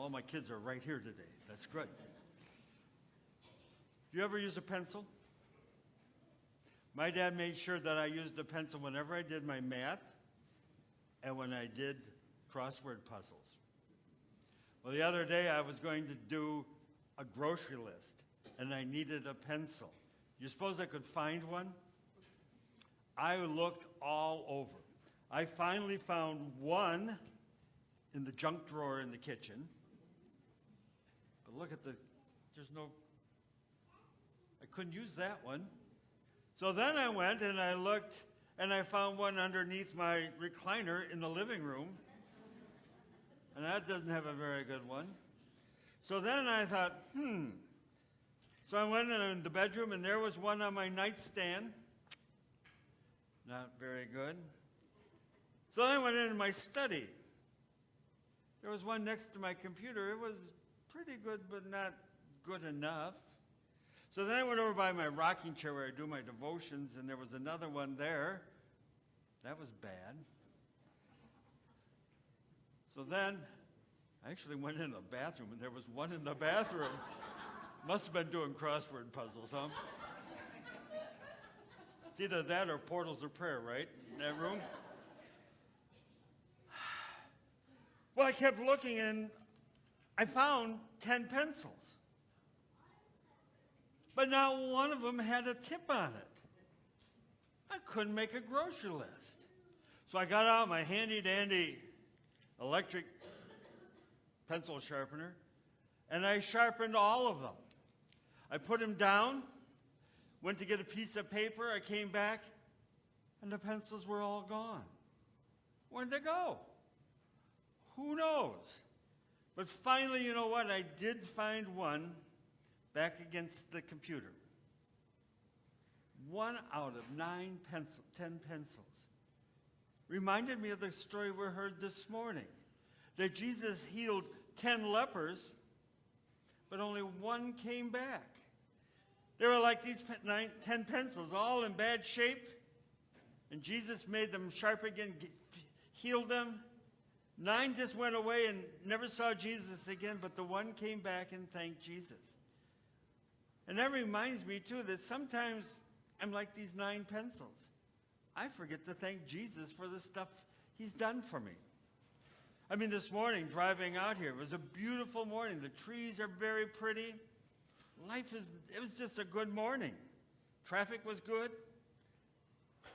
All my kids are right here today. That's good. Do you ever use a pencil? My dad made sure that I used a pencil whenever I did my math and when I did crossword puzzles. Well, the other day I was going to do a grocery list, and I needed a pencil. You suppose I could find one? I looked all over. I finally found one in the junk drawer in the kitchen. But look at I couldn't use that one. So then I went and I looked, and I found one underneath my recliner in the living room. And that doesn't have a very good one. So then I thought, So I went in the bedroom, and there was one on my nightstand. Not very good. So then I went into my study. There was one next to my computer. It was pretty good, but not good enough. So then I went over by my rocking chair where I do my devotions, and there was another one there. That was bad. So then I actually went in the bathroom, and there was one in the bathroom. Must have been doing crossword puzzles, huh? It's either that or portals of prayer, right? In that room. Well, I kept looking, and I found 10 pencils. But not one of them had a tip on it. I couldn't make a grocery list. So I got out my handy-dandy electric pencil sharpener, and I sharpened all of them. I put them down, went to get a piece of paper, I came back, and the pencils were all gone. Where'd they go? Who knows? But finally, you know what? I did find one back against the computer. 1 out of 10 pencils. Reminded me of the story we heard this morning, that Jesus healed 10 lepers, but only one came back. They were like these 10 pencils, all in bad shape, and Jesus made them sharp again, healed them. 9 just went away and never saw Jesus again, but the one came back and thanked Jesus. And that reminds me, too, that sometimes I'm like these 9 pencils. I forget to thank Jesus for the stuff he's done for me. I mean, this morning, driving out here, it was a beautiful morning. The trees are very pretty. It was just a good morning. Traffic was good.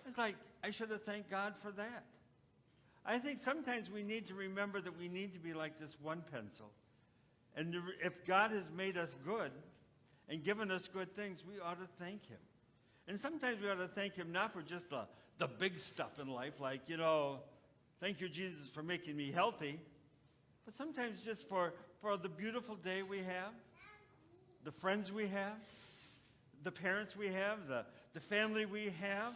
It's like, I should have thanked God for that. I think sometimes we need to remember that we need to be like this one pencil. And if God has made us good and given us good things, we ought to thank him. And sometimes we ought to thank him not for just the big stuff in life, like, thank you, Jesus, for making me healthy, but sometimes just for the beautiful day we have, the friends we have, the parents we have, the family we have.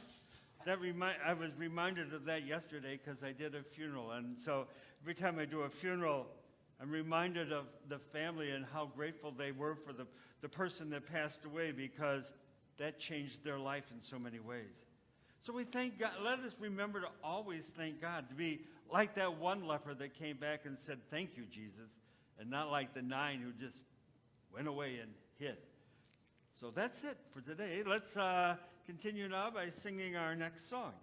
I was reminded of that yesterday because I did a funeral. And so every time I do a funeral, I'm reminded of the family and how grateful they were for the person that passed away, because that changed their life in so many ways. So we thank God. Let us remember to always thank God, to be like that one leper that came back and said, thank you, Jesus, and not like the 9 who just went away and hid. So that's it for today. Let's continue now by singing our next song.